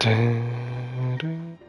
Dun-dun.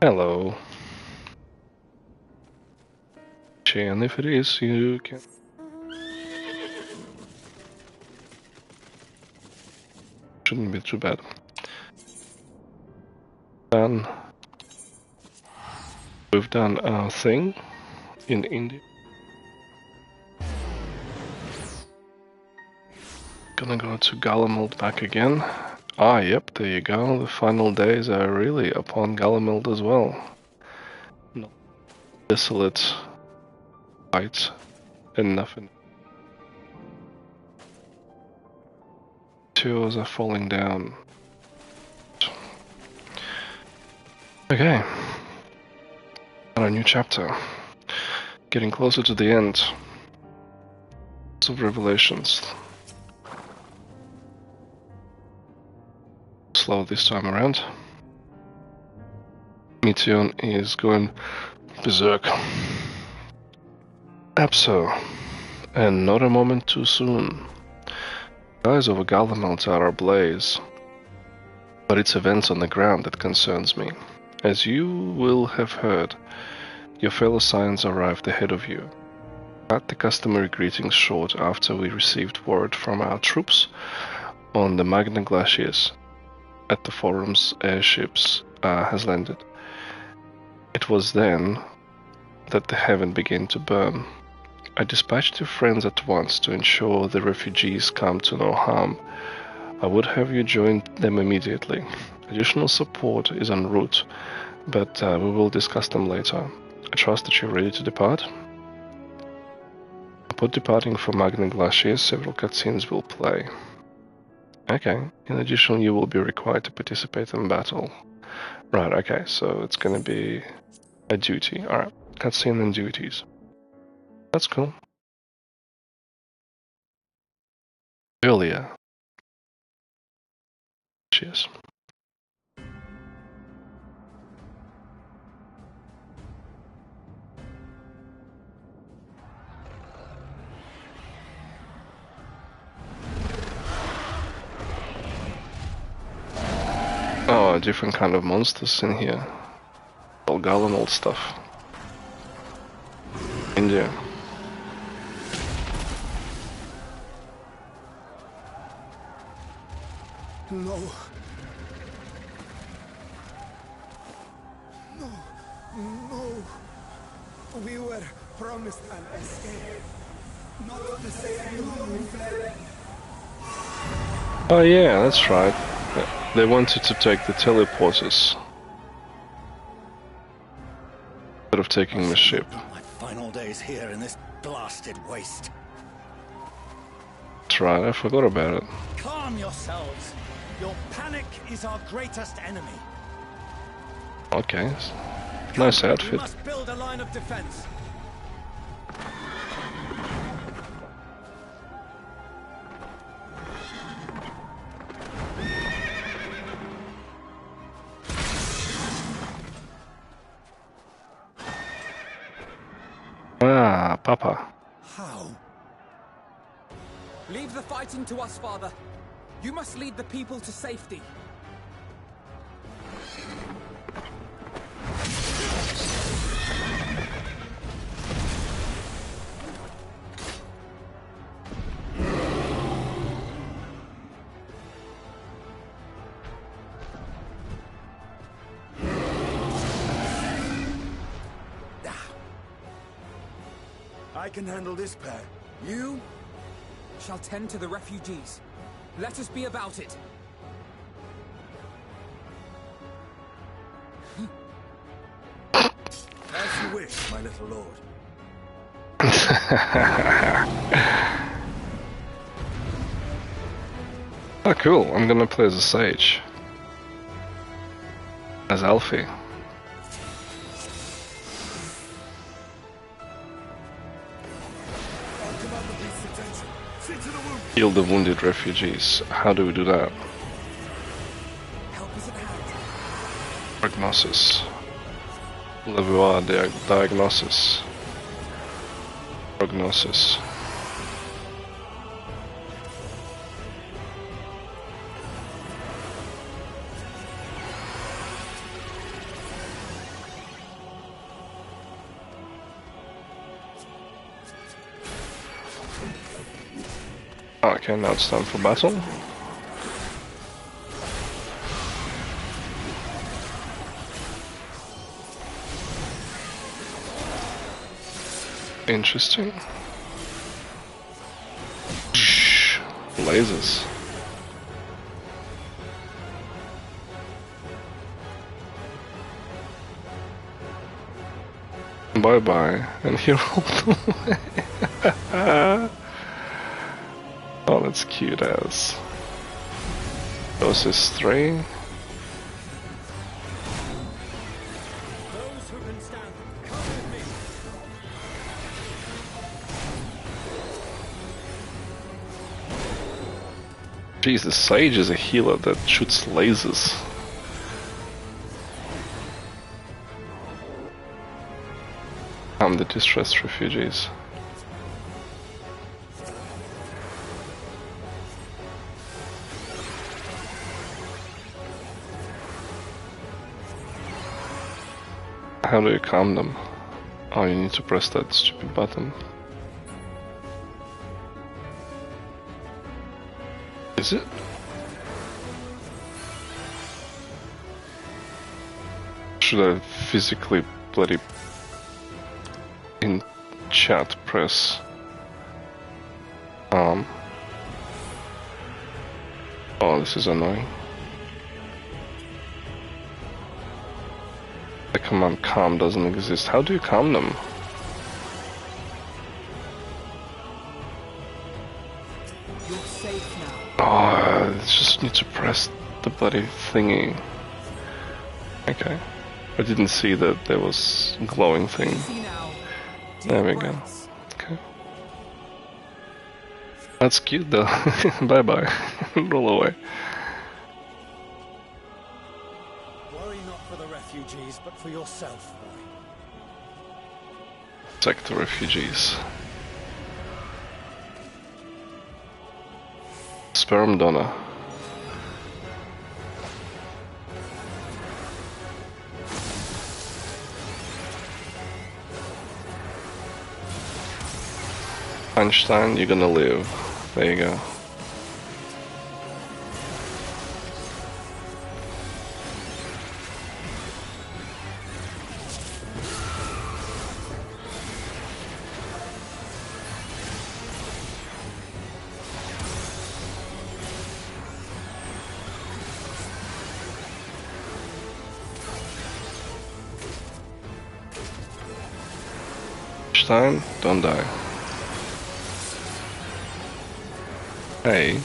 Hello. And if it is, you can. Shouldn't be too bad. Then we've done a thing in India. Gonna go to Galameld back again. Ah, yep, there you go. The final days are really upon Galameld as well. No desolate fights and nothing. Meteors are falling down. Okay. On a new chapter. Getting closer to the end. Lots of revelations. Slow this time around. Meteion is going berserk. Abso, and not a moment too soon. The eyes over Galameld are ablaze, but it's events on the ground that concerns me. As you will have heard, your fellow Scions arrived ahead of you. Cut the customary greetings short after we received word from our troops on the Magna Glacius at the Forum's airships has landed. It was then that the heaven began to burn. I dispatched your friends at once to ensure the refugees come to no harm. I would have you join them immediately. Additional support is en route, but we will discuss them later. I trust that you're ready to depart. Upon departing for Magna Glacius, several cutscenes will play. Okay, in addition you will be required to participate in battle. Right, okay, so it's gonna be a duty. Alright, cutscene and duties. That's cool. Earlier. Cheers. Oh, different kind of monsters in here. All Galameld stuff. India. No. No. No. We were promised an escape. Not the same we fled. Oh yeah, that's right. They wanted to take the teleporters instead of taking the ship. My final days here in this blasted waste. That's right, I forgot about it. Calm yourselves. Your panic is our greatest enemy. Okay. Nice outfit. We must build a line of defense. Ah, Papa. How? Leave the fighting to us, Father. You must lead the people to safety. I can handle this pair. You? Shall tend to the refugees. Let us be about it. As you wish, my little lord. Oh, cool. I'm gonna play as a sage. As Alfie. Heal the wounded refugees. How do we do that? Help is at hand. Prognosis. Levois diagnosis. Prognosis. Okay, now it's time for battle. Interesting. Lasers. Bye bye, and he rolled away. Oh, that's cute as. Doses 3. Those who can stand, come with me. Jesus, Sage is a healer that shoots lasers. I'm the distressed refugees. How do you calm them? Oh, you need to press that stupid button. Is it? Should I physically bloody in chat press Oh, this is annoying. The command calm doesn't exist. How do you calm them? You're safe now. Oh, I just need to press the bloody thingy. Okay. I didn't see that there was glowing thing. Easy now. There we go. Okay. That's cute though. Bye bye. Roll away. Worry not for the refugees, but for yourself, boy. Protect the refugees. Sperm donor. Einstein, you're gonna live. There you go. Einstein, don't die. Hey.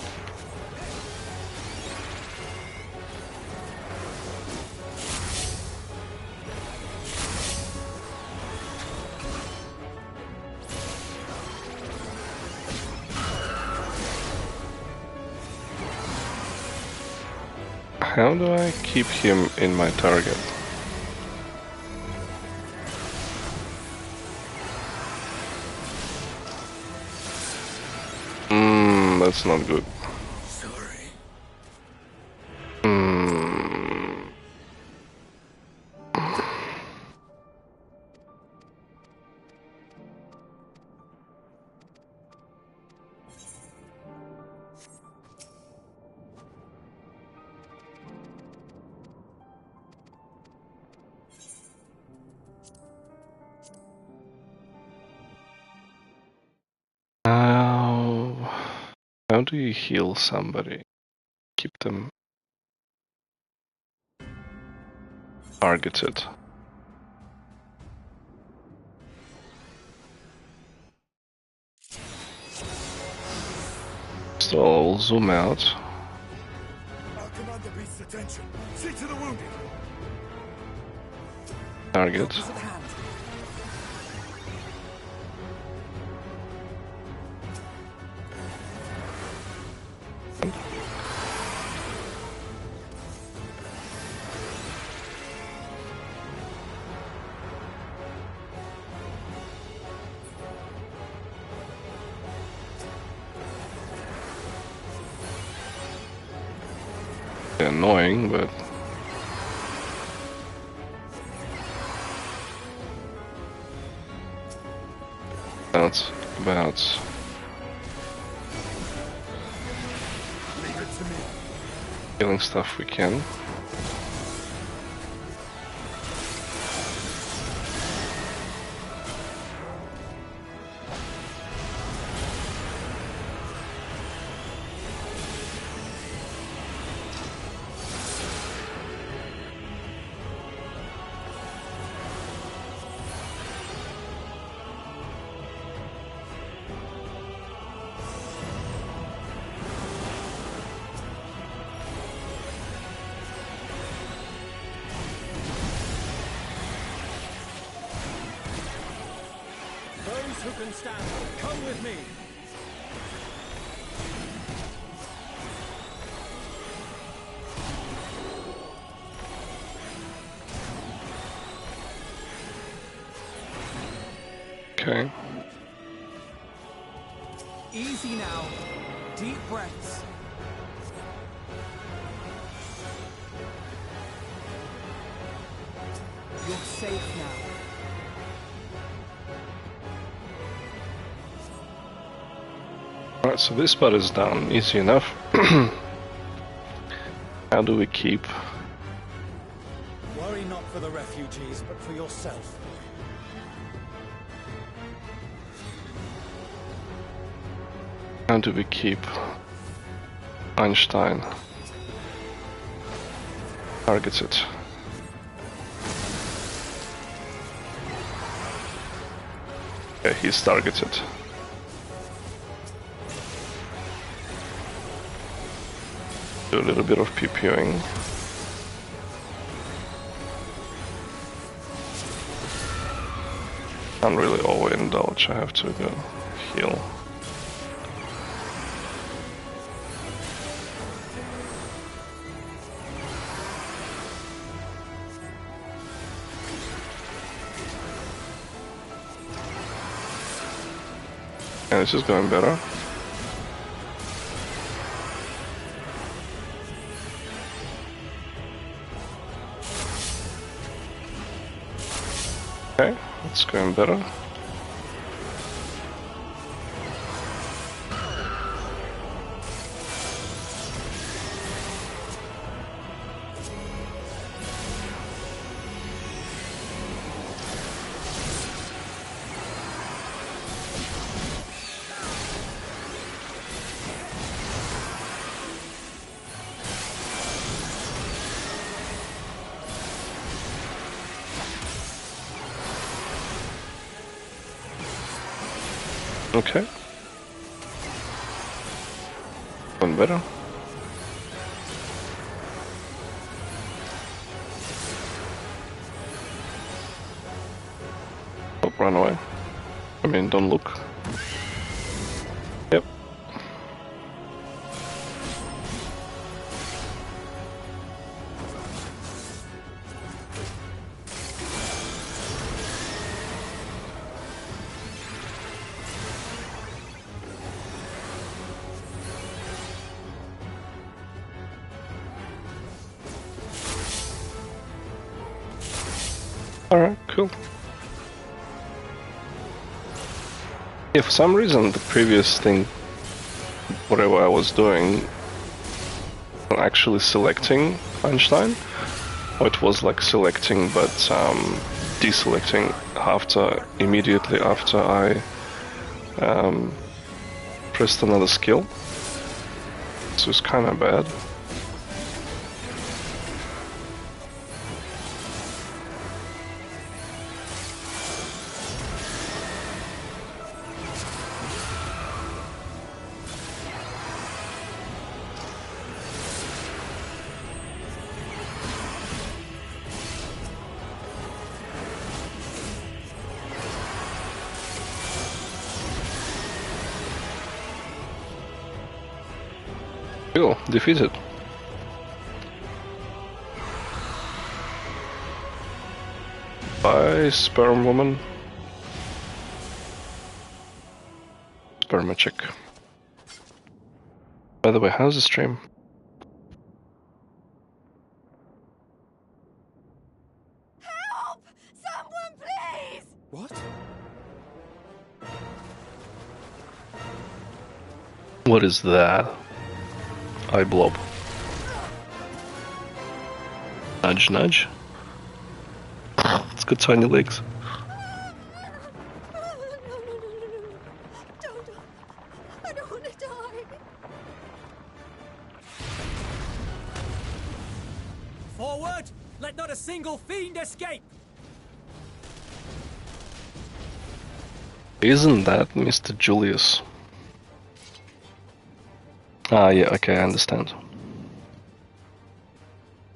How do I keep him in my target? That's not good. Sorry. do you heal somebody? Keep them targeted. So I'll zoom out. Our commander beats attention. See to the wounded. Target. Is at hand. Annoying, but that's about Leave it to me. killing stuff we can. Those who can stand, come with me. Okay. Easy now. Deep breaths. You're safe now. Alright, so this part is done. Easy enough. How do we keep? Worry not for the refugees, but for yourself. How do we keep Einstein targeted? Yeah, he's targeted. Do a little bit of PPOing. Can't really overindulge, I have to go heal. And this is going better. Okay, it's going better. Okay. One better. Oh, run away. I mean, don't look. Yep. Alright, cool. Yeah, for some reason the previous thing, whatever I was doing, actually selecting Einstein, or it was like selecting but deselecting immediately after I pressed another skill. This is kinda bad. Cool, defeated. Bye, sperm woman. Sperma chick. By the way, how's the stream? Help! Someone, please! What? What is that? Eye blob. Nudge, nudge. It's got tiny legs. Don't. I don't want to die. Forward! Let not a single fiend escape! Isn't that Mr. Julius? Ah, yeah, okay, I understand.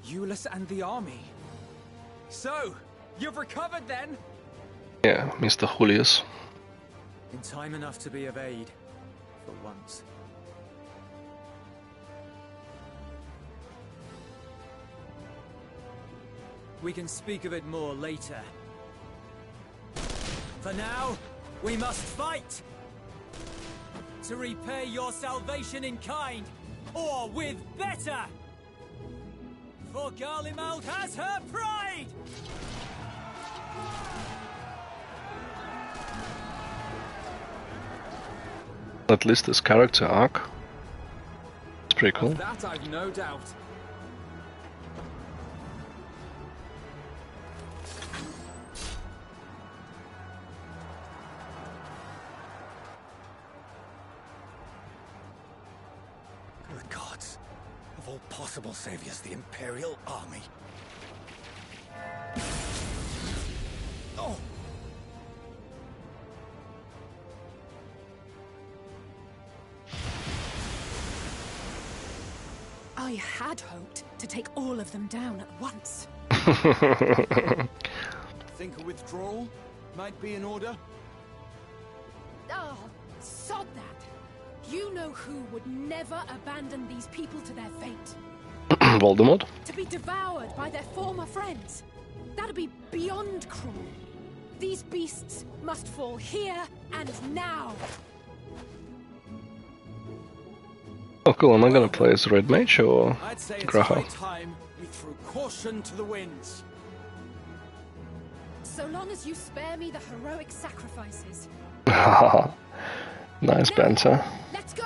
Euless and the army. So, you've recovered then? Yeah, Mr. Julius. In time enough to be of aid. For once. We can speak of it more later. For now, we must fight! To repay your salvation in kind, or with better! For Garlemald has her pride! At least this character arc. It's pretty cool. Of that I've no doubt. Good gods. Of all possible saviors, the Imperial Army. Oh! I had hoped to take all of them down at once. Think a withdrawal might be in order? Oh, sod that. You know who would never abandon these people to their fate. Voldemort? To be devoured by their former friends. That'd be beyond cruel. These beasts must fall here and now. Oh cool, am I gonna play as Red Mage or I'd say it's Graha? high time we threw caution to the winds. So long as you spare me the heroic sacrifices. Nice Now, banter. let's go!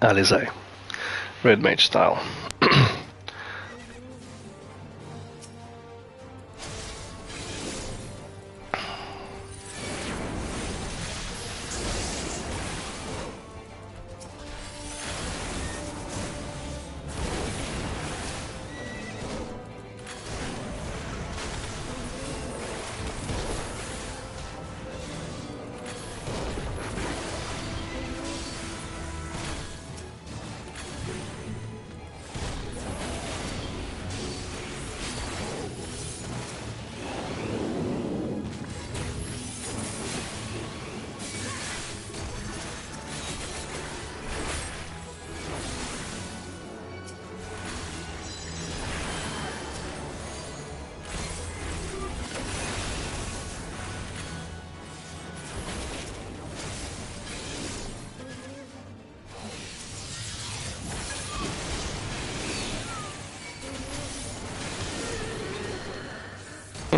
Alizé. Red Mage style.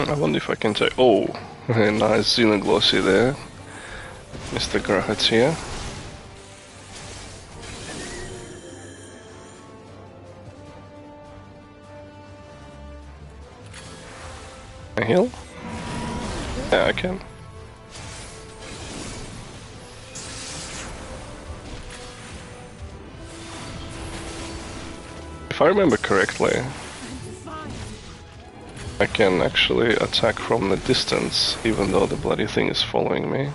I wonder if I can take. Oh, nice Xenoglossy there. Mr. Grahat's here. A heal? Yeah, I can. If I remember correctly, I can actually attack from the distance, even though the bloody thing is following me.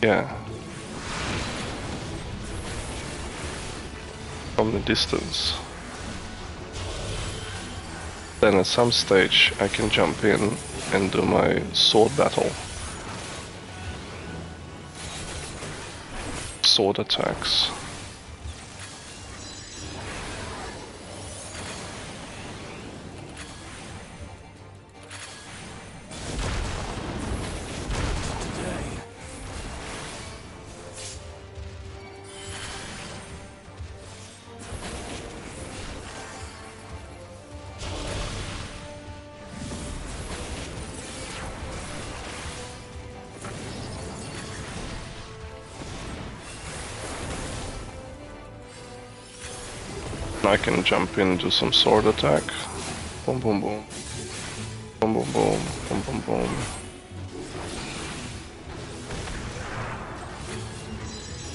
Yeah. From the distance. Then at some stage I can jump in and do my sword battle. Sword attacks. I can jump in and do some sword attack. Boom, boom, boom. Boom, boom, boom. Boom, boom, boom.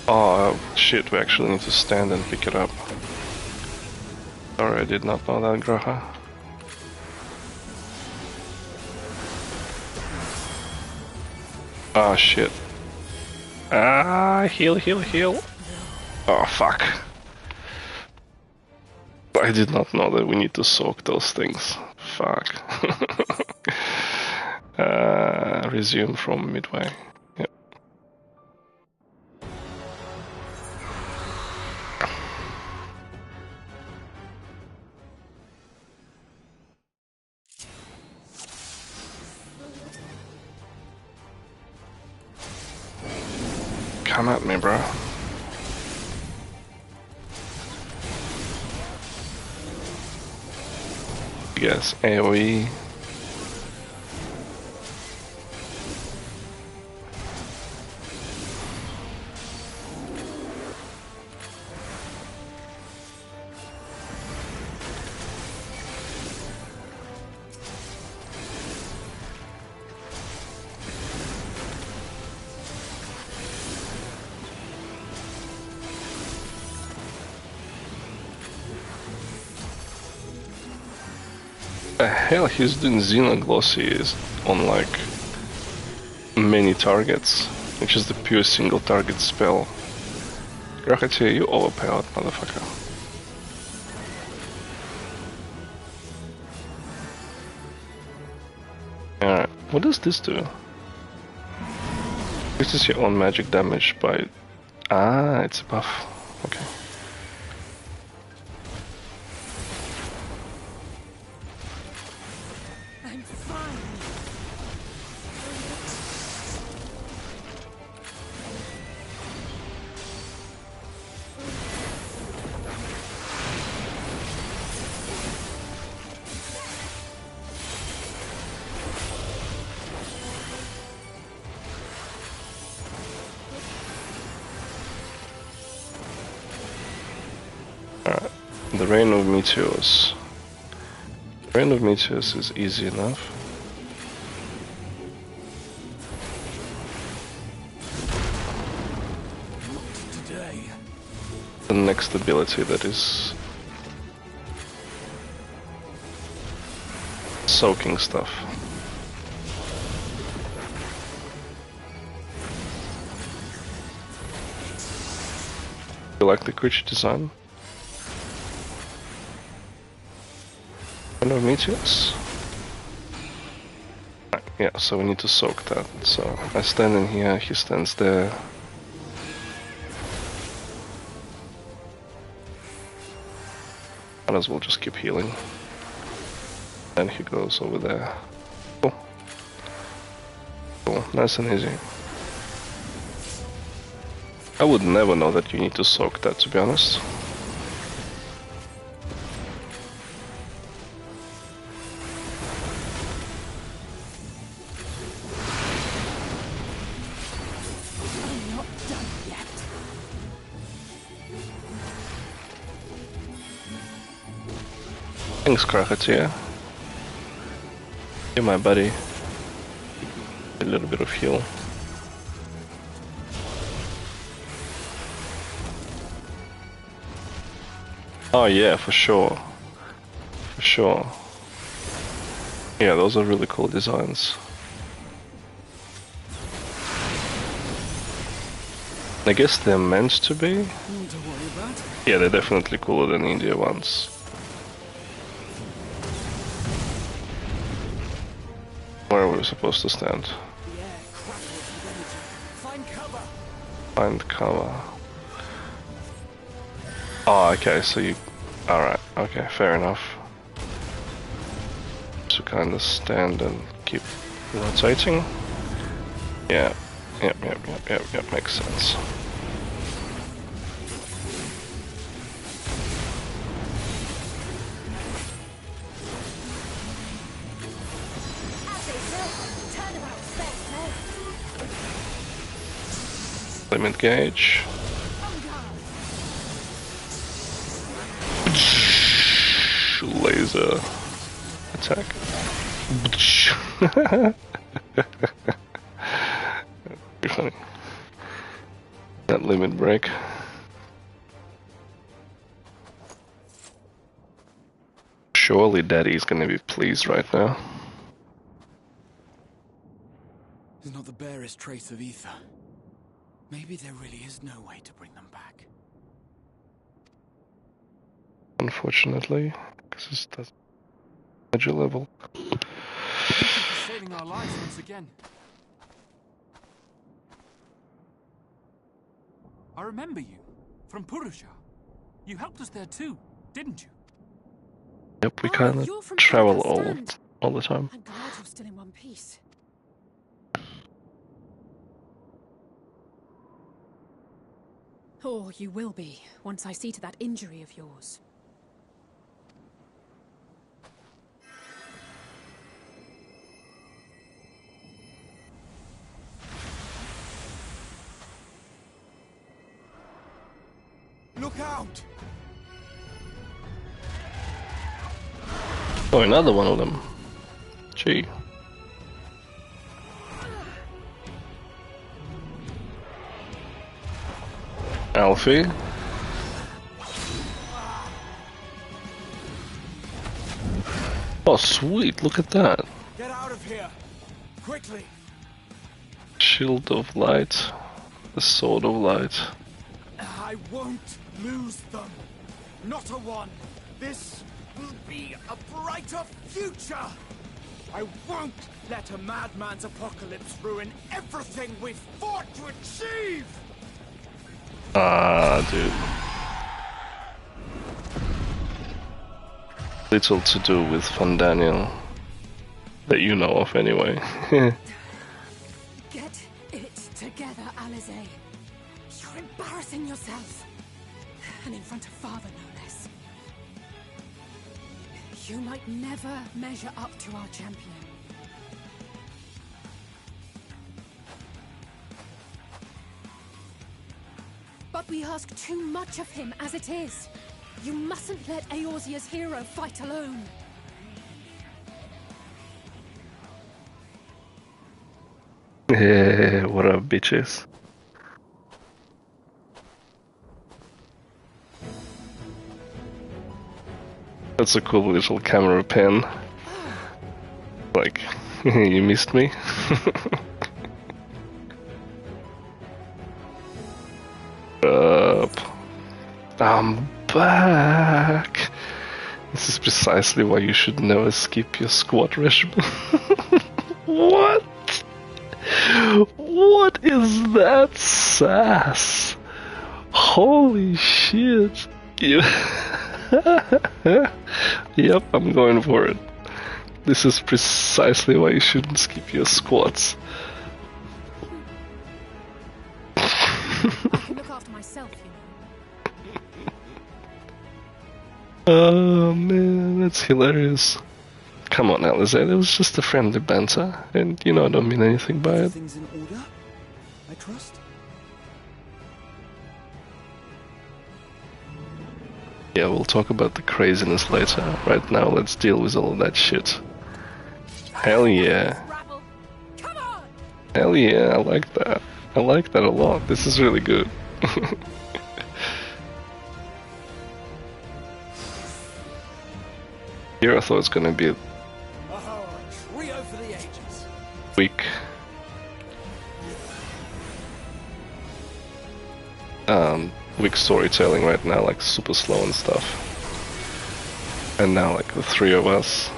Oh, shit, we actually need to stand and pick it up. Sorry, I did not know that, Graha. Ah, shit. Ah, heal, heal, heal. Oh, fuck. I did not know that we need to soak those things. Fuck. Resume from midway. Yep. Come at me, bro. Yes, AoE. The hell he's doing Xenoglossy on like many targets, which is the pure single target spell. Rocketeer, you overpowered, motherfucker. Alright, what does this do? This is your own magic damage by... Ah, it's a buff. Okay. The Rain of Meteors. Rain of Meteors is easy enough. Today. The next ability that is soaking stuff. You like the creature design? Of meteors? Yeah, so we need to soak that. So I stand in here, he stands there. Might as well just keep healing. Then he goes over there. Cool. Cool, nice and easy. I would never know that you need to soak that, to be honest. Thanks, Krakatia. Hey, my buddy. A little bit of heal. Oh yeah, for sure. For sure. Yeah, those are really cool designs. I guess they're meant to be. Nothing to worry about. Yeah, they're definitely cooler than India ones. Where are we supposed to stand? The air crackles with energy. Find cover. Find cover. Oh, okay, so you... Alright, okay, fair enough. To kind of stand and keep rotating. Yeah, yep, makes sense. Limit gauge. Laser attack. Pretty funny. That limit break. Surely Daddy's gonna be pleased right now. There's not the barest trace of ether. Maybe there really is no way to bring them back. Unfortunately, because it's the major level. Thank you for saving our lives once again. I remember you from Purusha. You helped us there too, didn't you? Yep, we Ah, kind you're of from travel Pakistan. all the time. I'm glad you're still in one piece. Or you will be, once I see to that injury of yours. Look out! Oh, another one of them. Gee. Alfie. Oh, sweet, look at that. Get out of here! Quickly! Shield of light. The sword of light. I won't lose them. Not a one. This will be a brighter future. I won't let a madman's apocalypse ruin everything we've fought to achieve. Ah, dude. Little to do with Van Daniel. That you know of, anyway. Get it together, Alize. You're embarrassing yourself. And in front of Father, no less. You might never measure up to our champion. But we ask too much of him as it is. You mustn't let Eorzea's hero fight alone. Yeah, what up, bitches? That's a cool little camera pan. Like, you missed me? Up. I'm back! This is precisely why you should never skip your squat regimen. What? What is that sass? Holy shit! You. Yep, I'm going for it. This is precisely why you shouldn't skip your squats. I can look after myself, you know. Oh man, that's hilarious. Come on, Alize, it was just a friendly banter, and you know I don't mean anything by it. Things in order, I trust. Yeah, we'll talk about the craziness later. Right now, let's deal with all of that shit. Hell yeah. Rabble. Come on! Hell yeah, I like that. I like that a lot. This is really good. Here I thought it's gonna be Oh, a trio for the ages. weak. Weak storytelling right now, like super slow and stuff. And now like the three of us.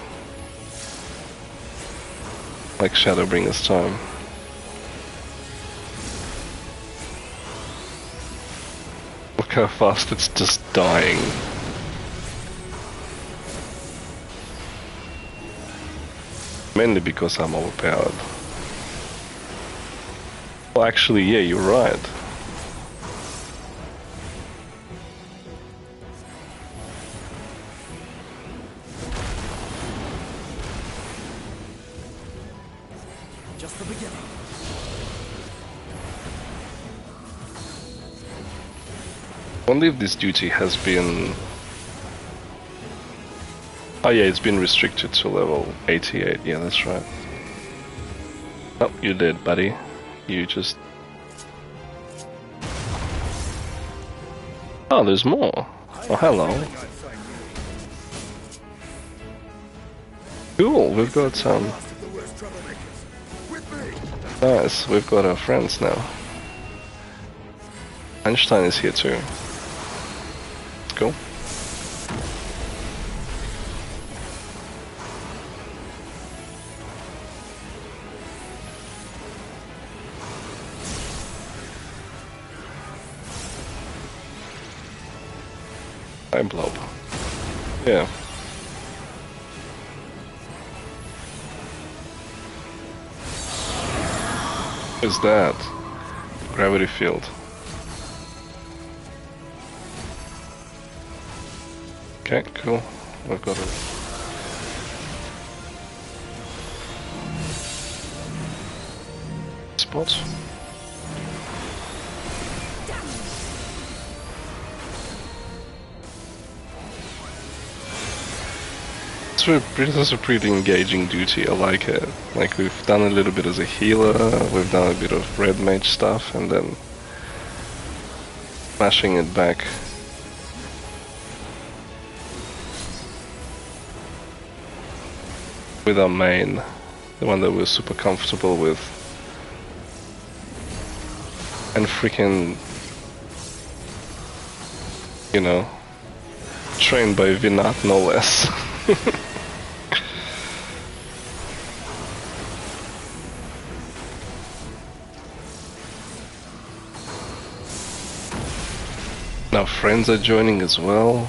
Like Shadowbringers time. Look how fast it's just dying. Mainly because I'm overpowered. Well, actually, yeah, you're right. Just the beginning. I wonder if this duty has been... Oh yeah, it's been restricted to level 88, yeah, that's right. Oh, you did, buddy. You just... Oh, there's more. Oh, hello. Cool, we've got some... Nice, we've got our friends now. Einstein is here too. Cool. Hi, Blob. Yeah. What is that? Gravity field. Okay, cool. We've got it. Spot. This is a pretty engaging duty, I like it. Like, we've done a little bit as a healer, we've done a bit of red mage stuff, and then smashing it back. With our main, the one that we're super comfortable with. And freaking, you know, trained by Vinat no less. Now friends are joining as well.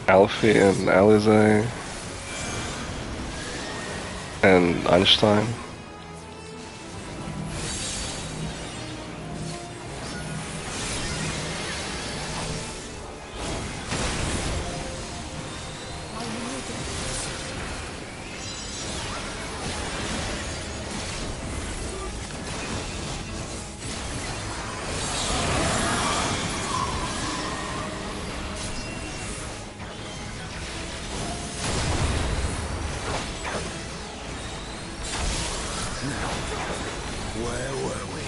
Alfie and Alize. And Einstein. Where were we?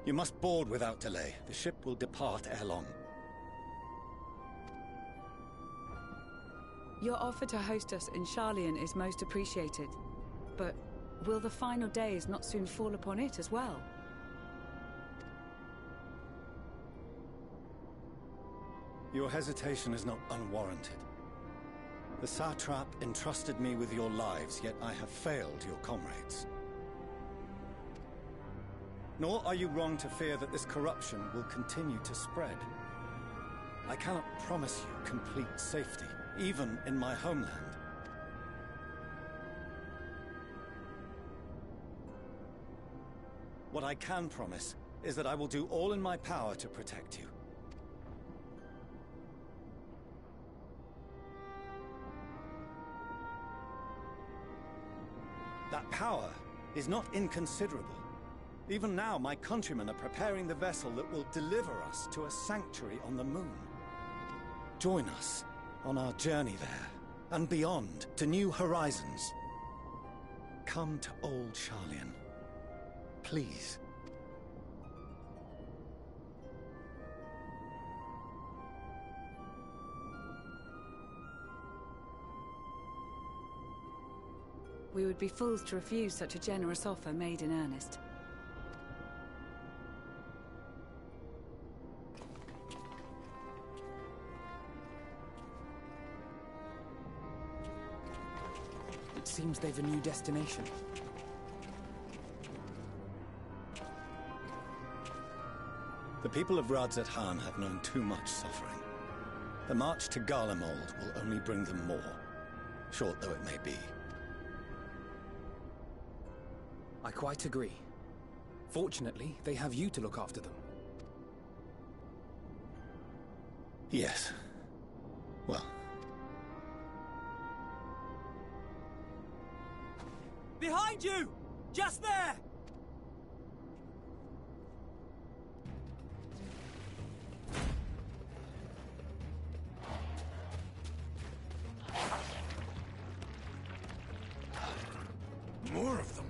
You must board without delay. The ship will depart ere long. Your offer to host us in Sharlayan is most appreciated. But will the final days not soon fall upon it as well? Your hesitation is not unwarranted. The satrap entrusted me with your lives, yet I have failed your comrades. Nor are you wrong to fear that this corruption will continue to spread. I cannot promise you complete safety, even in my homeland. What I can promise is that I will do all in my power to protect you. That power is not inconsiderable. Even now, my countrymen are preparing the vessel that will deliver us to a sanctuary on the moon. Join us on our journey there, and beyond, to new horizons. Come to Old Sharlayan. Please. We would be fools to refuse such a generous offer made in earnest. It seems they've a new destination. The people of Radz-at-Han have known too much suffering. The march to Garlemald will only bring them more, short though it may be. I quite agree. Fortunately, they have you to look after them. Yes. Well. Behind you! Just there! More of them.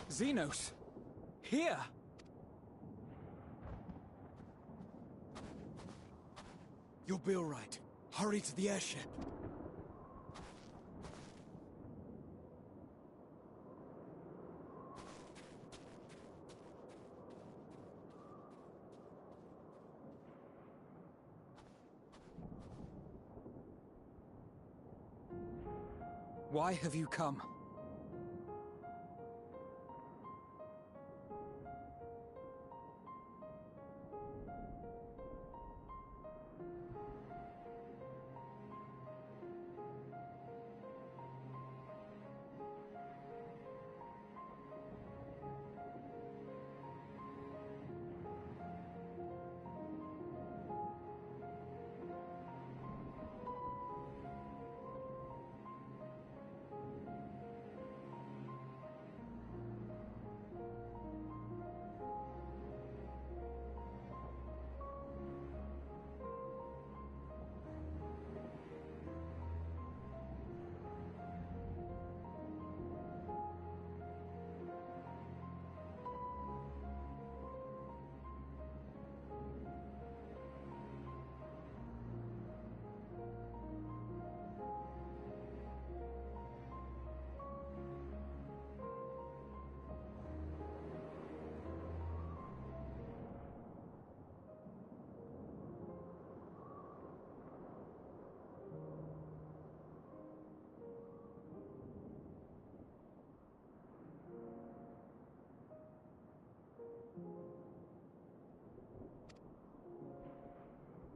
Xenos! Here! You'll be all right. Hurry to the airship. Why have you come?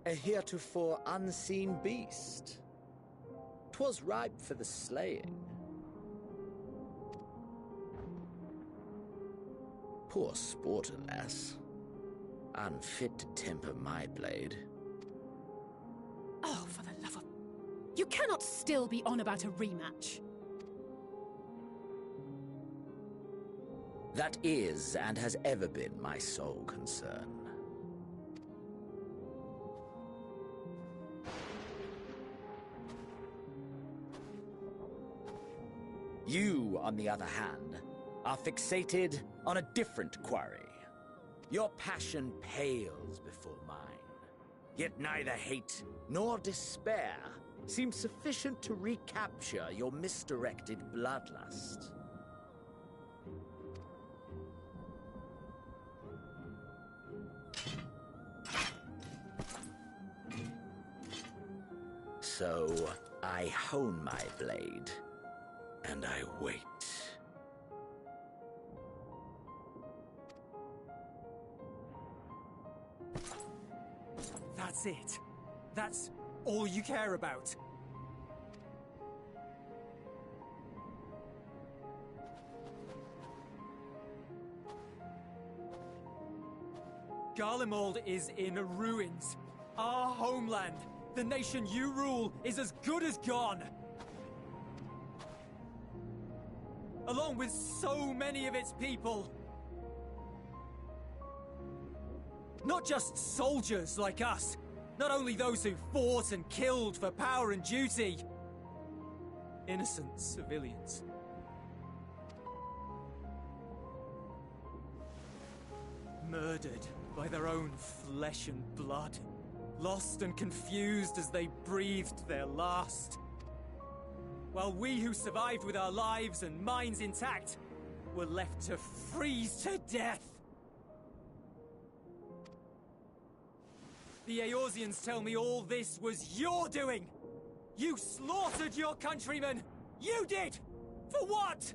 A heretofore unseen beast. 'Twas ripe for the slaying. Poor sport, alas. Unfit to temper my blade. Oh, for the love of... You cannot still be on about a rematch. That is, and has ever been, my sole concern. You, on the other hand, are fixated on a different quarry. Your passion pales before mine. Yet neither hate nor despair seems sufficient to recapture your misdirected bloodlust. So, I hone my blade, and I wait. That's it. That's all you care about. Garlemald is in ruins. Our homeland, the nation you rule, is as good as gone. Along with so many of its people. Not just soldiers like us. Not only those who fought and killed for power and duty. Innocent civilians. Murdered by their own flesh and blood. Lost and confused as they breathed their last. While we who survived with our lives and minds intact were left to freeze to death. The Eorzeans tell me all this was your doing! You slaughtered your countrymen! You did! For what?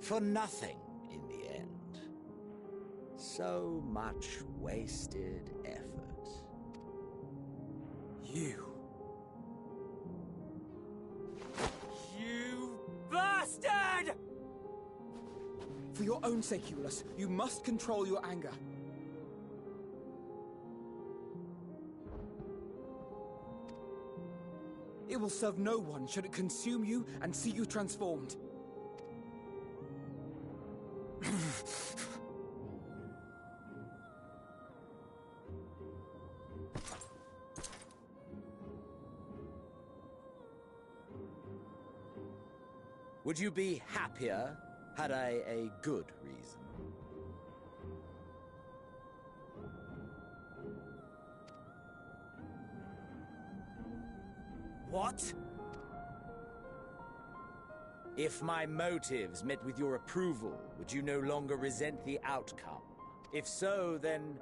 For nothing, in the end. So much wasted effort. You bastard! For your own sake, Eulus, you must control your anger. It will serve no one should it consume you and see you transformed. Would you be happier had I a good reason? What? If my motives met with your approval, would you no longer resent the outcome? If so, then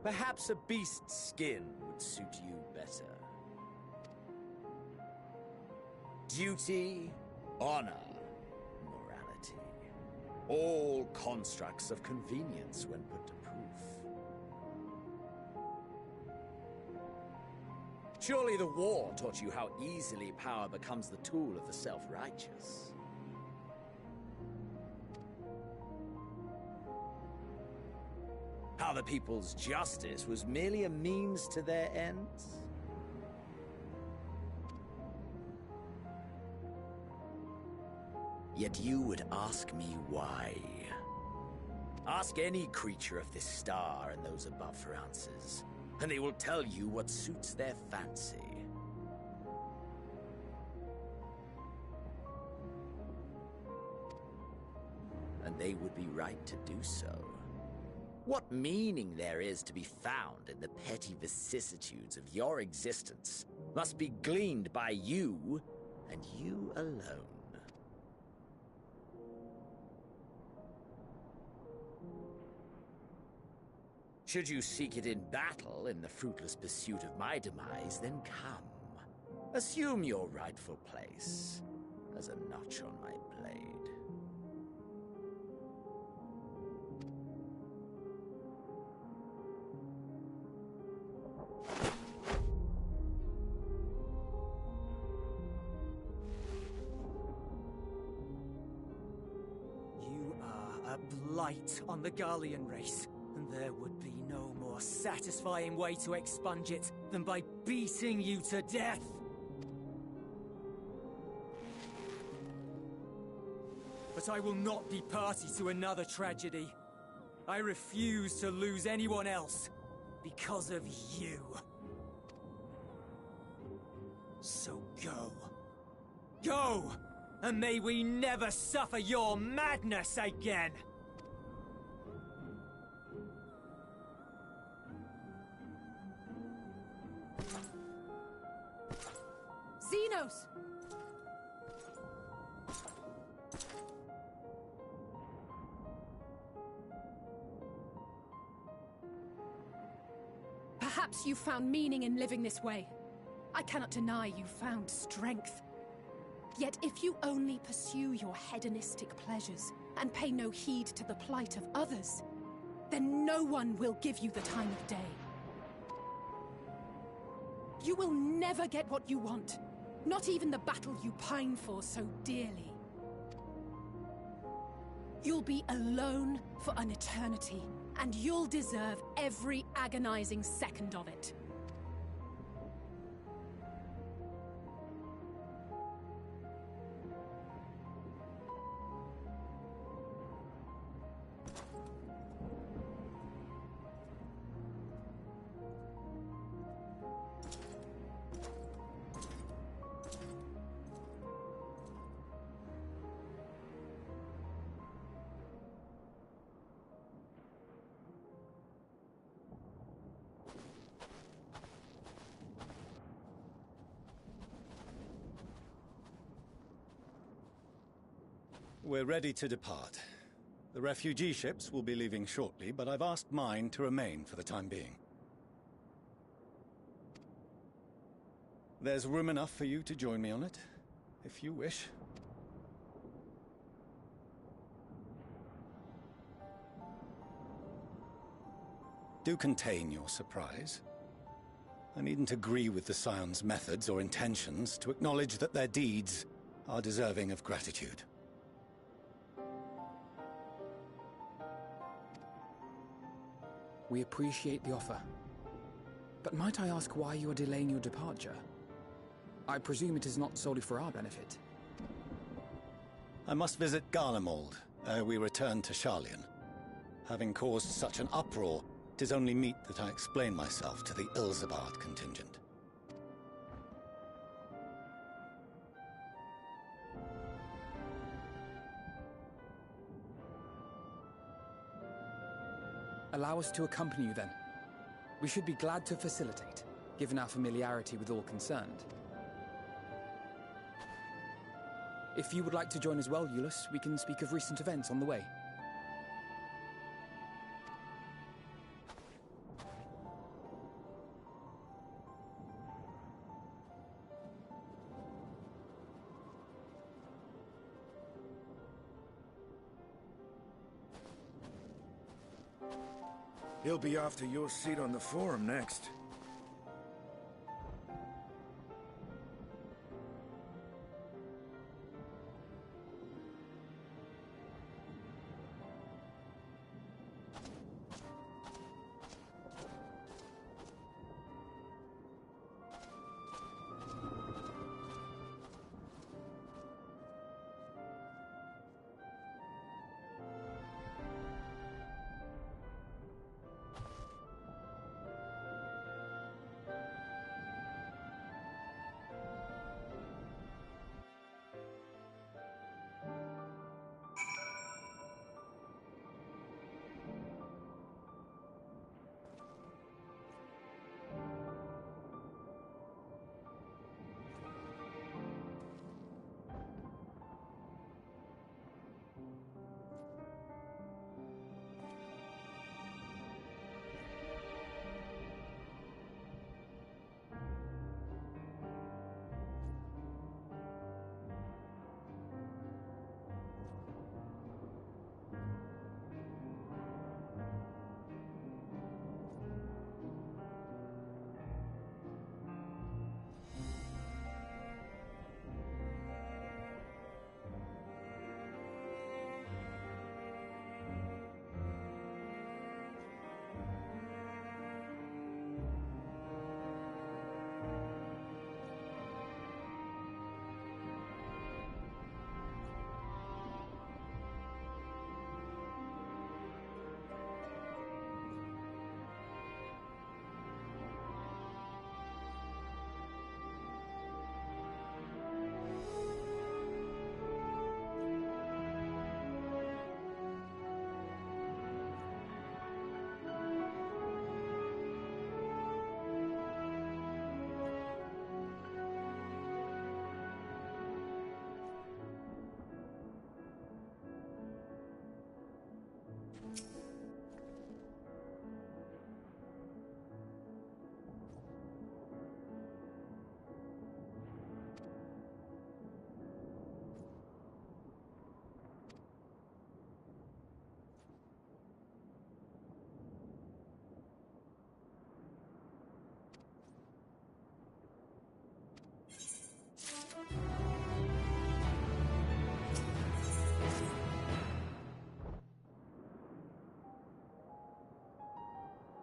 perhaps a beast's skin would suit you better. Duty, honor, morality. All constructs of convenience when put to proof. Surely the war taught you how easily power becomes the tool of the self-righteous. How the people's justice was merely a means to their ends? Yet you would ask me why. Ask any creature of this star and those above for answers, and they will tell you what suits their fancy. And they would be right to do so. What meaning there is to be found in the petty vicissitudes of your existence must be gleaned by you, and you alone. Should you seek it in battle in the fruitless pursuit of my demise, then come. Assume your rightful place as a notch on my blade. You are a blight on the Garlean race. And there would be no more satisfying way to expunge it than by beating you to death. But I will not be party to another tragedy. I refuse to lose anyone else because of you. So go. Go! And may we never suffer your madness again! Xenos! Perhaps you found meaning in living this way. I cannot deny you found strength. Yet if you only pursue your hedonistic pleasures and pay no heed to the plight of others, then no one will give you the time of day. You will never get what you want, not even the battle you pine for so dearly. You'll be alone for an eternity, and you'll deserve every agonizing second of it. We're ready to depart. The refugee ships will be leaving shortly, but I've asked mine to remain for the time being. There's room enough for you to join me on it, if you wish. Do contain your surprise. I needn't agree with the Scion's methods or intentions to acknowledge that their deeds are deserving of gratitude. We appreciate the offer. But might I ask why you are delaying your departure? I presume it is not solely for our benefit. I must visit Garlemald ere we return to Sharlayan. Having caused such an uproar, 'tis only meet that I explain myself to the Ilsabard contingent. Allow us to accompany you then. We should be glad to facilitate, given our familiarity with all concerned. If you would like to join as well, Eulus, we can speak of recent events on the way. He'll be after your seat on the Forum next.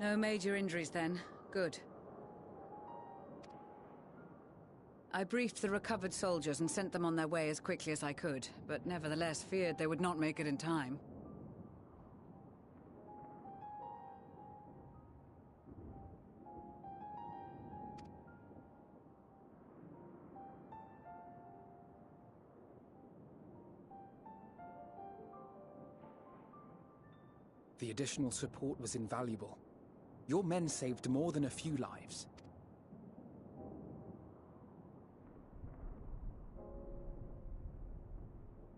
No major injuries then. Good. I briefed the recovered soldiers and sent them on their way as quickly as I could, but nevertheless feared they would not make it in time. The additional support was invaluable. Your men saved more than a few lives.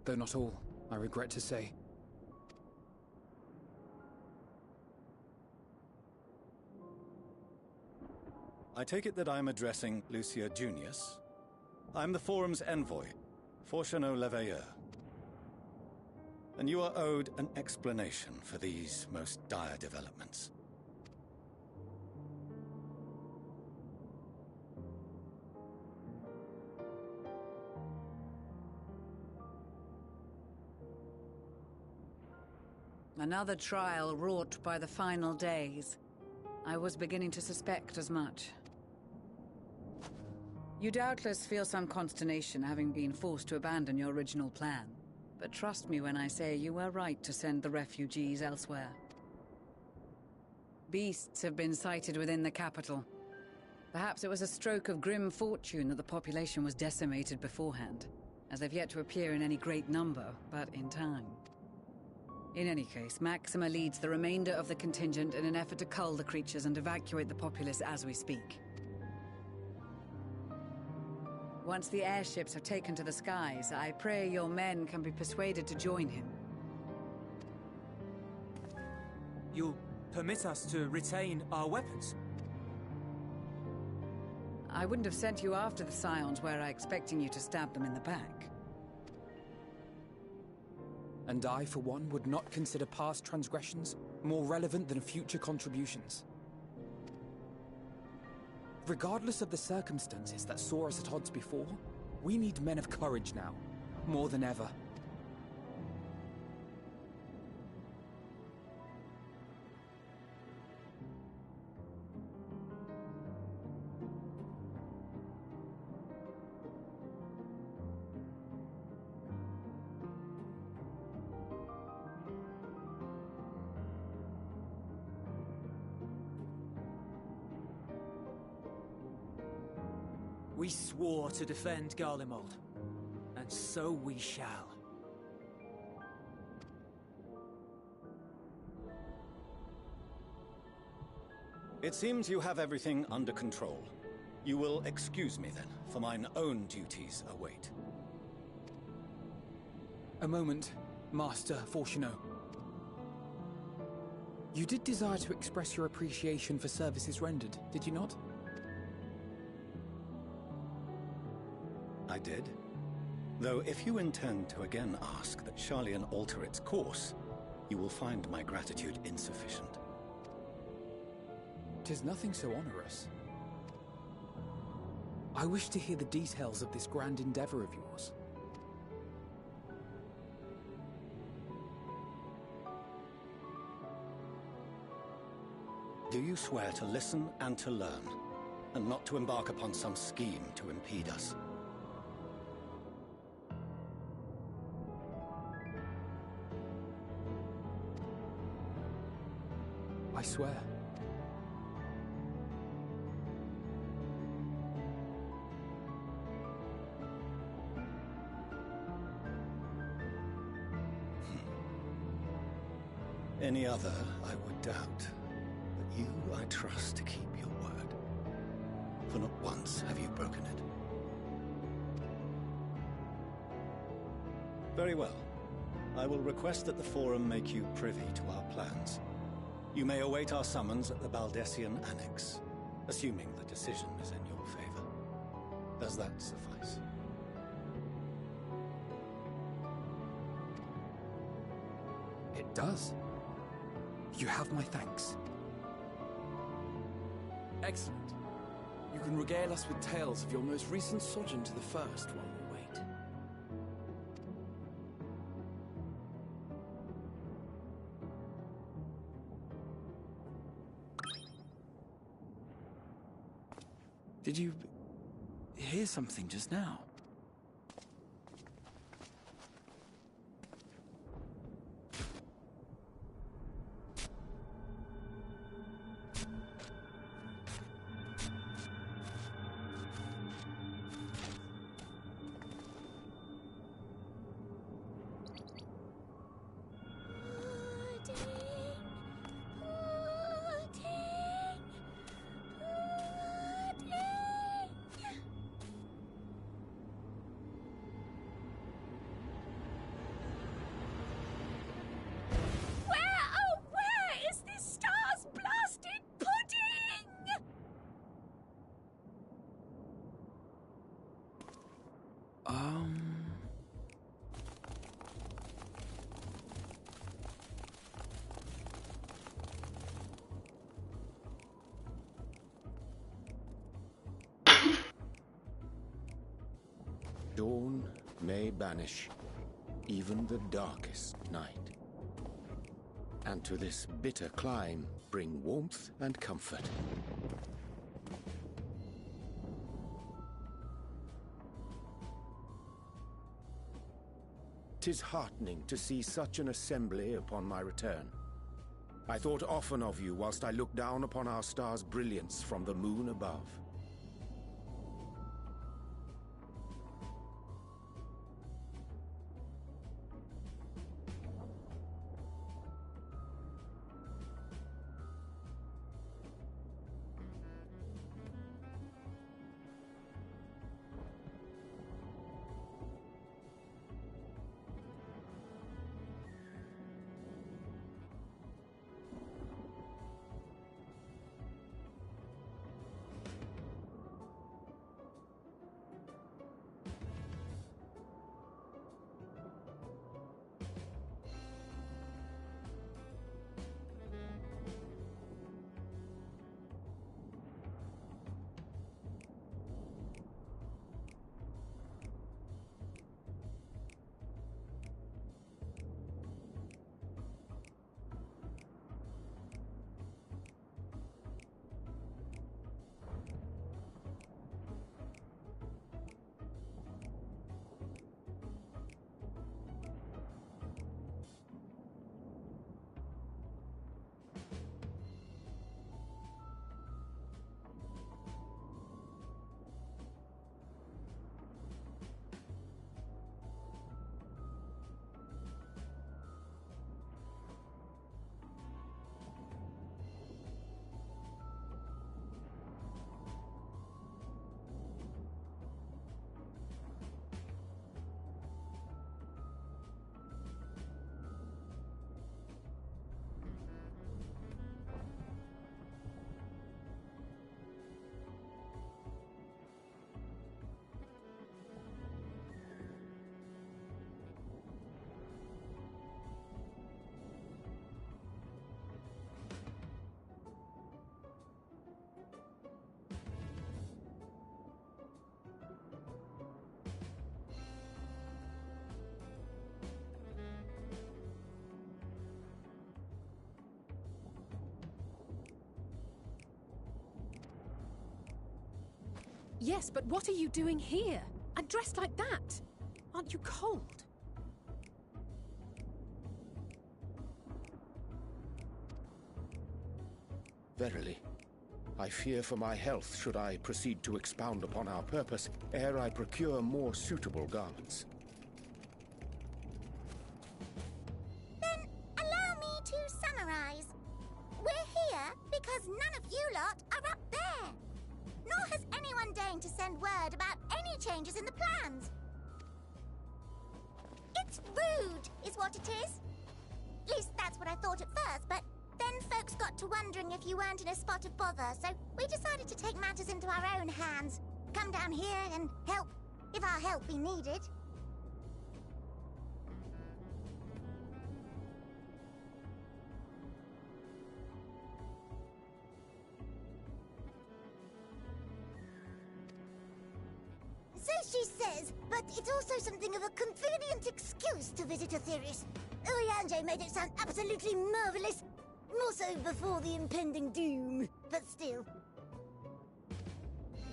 Though not all, I regret to say. I take it that I'm addressing Lucia Junius. I'm the Forum's envoy, Fourcheneau Leveilleur. And you are owed an explanation for these most dire developments. Another trial wrought by the final days. I was beginning to suspect as much. You doubtless feel some consternation having been forced to abandon your original plan. But trust me when I say you were right to send the refugees elsewhere. Beasts have been sighted within the capital. Perhaps it was a stroke of grim fortune that the population was decimated beforehand, as they've yet to appear in any great number, but in time. In any case, Maxima leads the remainder of the contingent in an effort to cull the creatures and evacuate the populace as we speak. Once the airships have taken to the skies, I pray your men can be persuaded to join him. You'll permit us to retain our weapons? I wouldn't have sent you after the Scions were I expecting you to stab them in the back. And I, for one, would not consider past transgressions more relevant than future contributions. Regardless of the circumstances that saw us at odds before, we need men of courage now, more than ever. We swore to defend Garlemald, and so we shall. It seems you have everything under control. You will excuse me then, for mine own duties await. A moment, Master Fourcheneau. You did desire to express your appreciation for services rendered, did you not? I did. Though if you intend to again ask that Sharlayan alter its course, you will find my gratitude insufficient. 'Tis nothing so onerous. I wish to hear the details of this grand endeavor of yours. Do you swear to listen and to learn, and not to embark upon some scheme to impede us? I swear. Any other, I would doubt. But you, I trust to keep your word. For not once have you broken it. Very well. I will request that the Forum make you privy to our plans. You may await our summons at the Baldesion Annex, assuming the decision is in your favor. Does that suffice? It does. You have my thanks. Excellent. You can regale us with tales of your most recent sojourn to the First while we wait. Did you hear something just now? Dawn may banish even the darkest night, and to this bitter clime bring warmth and comfort. 'Tis heartening to see such an assembly upon my return. I thought often of you whilst I looked down upon our star's brilliance from the moon above. Yes, but what are you doing here? And dressed like that? Aren't you cold? Verily, I fear for my health should I proceed to expound upon our purpose ere I procure more suitable garments. Then allow me to summarize. We're here because none of you lot are up there. Nor has anyone deigned to send word about any changes in the plans. It's rude, is what it is. At least that's what I thought at first, but then folks got to wondering if you weren't in a spot of bother, so we decided to take matters into our own hands. Come down here and help, if our help be needed. So she says, but it's also something of a convenient excuse to visit Aetheris. Urianger made it sound absolutely marvelous. More so before the impending doom, but still.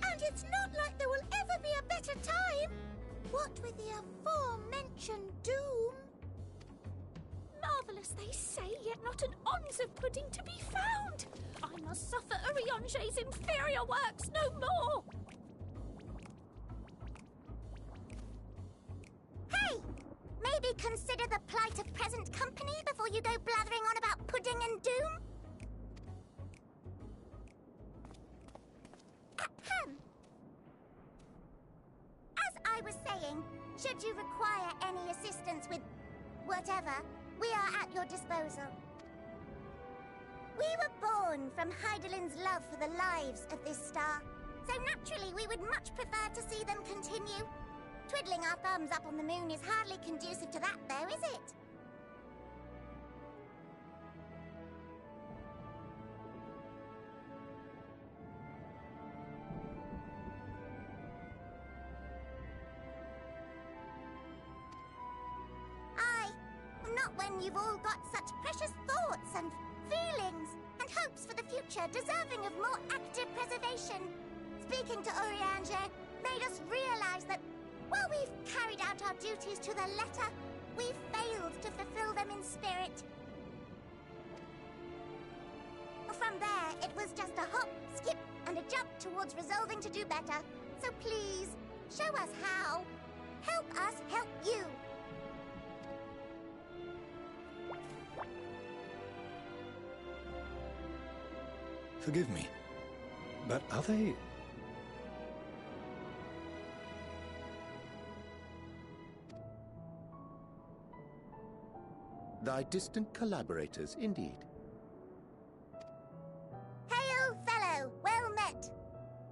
And But it's not like there will ever be a better time! What with the aforementioned doom? Marvellous, they say, yet not an ounce of pudding to be found! I must suffer Urianger's inferior works no more! Hey! Maybe consider the plight of present company before you go blathering on about pudding and doom? Ahem. As I was saying, should you require any assistance with whatever, we are at your disposal. We were born from Hydaelyn's love for the lives of this star, so naturally we would much prefer to see them continue. Twiddling our thumbs up on the moon is hardly conducive to that, though, is it? Not when you've all got such precious thoughts and feelings and hopes for the future deserving of more active preservation. Speaking to Urianger made us realize that while we've carried out our duties to the letter, we've failed to fulfill them in spirit. From there, it was just a hop, skip, and a jump towards resolving to do better. So please, show us how. Help us help you. Forgive me, but are they... Thy distant collaborators, indeed. Hail, fellow! Well met!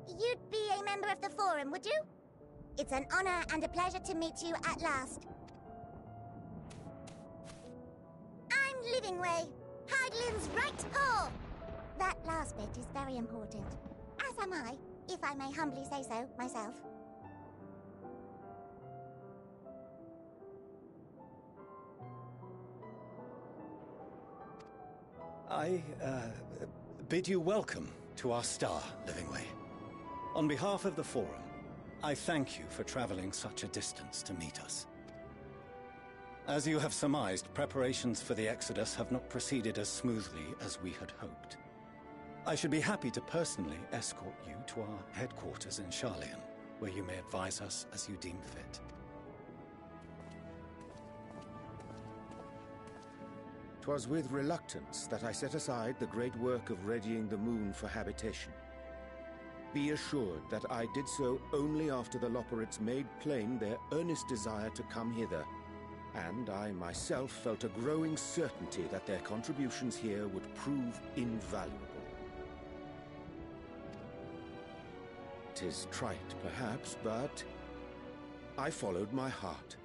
You'd be a member of the Forum, would you? It's an honor and a pleasure to meet you at last. I'm Livingway, Hydaelyn's right paw! That last bit is very important. As am I, if I may humbly say so myself. I bid you welcome to our star, Livingway. On behalf of the Forum, I thank you for traveling such a distance to meet us. As you have surmised, preparations for the Exodus have not proceeded as smoothly as we had hoped. I should be happy to personally escort you to our headquarters in Sharlayan, where you may advise us as you deem fit. 'Twas with reluctance that I set aside the great work of readying the moon for habitation. Be assured that I did so only after the Loperites made plain their earnest desire to come hither, and I myself felt a growing certainty that their contributions here would prove invaluable. 'Tis trite, perhaps, but I followed my heart.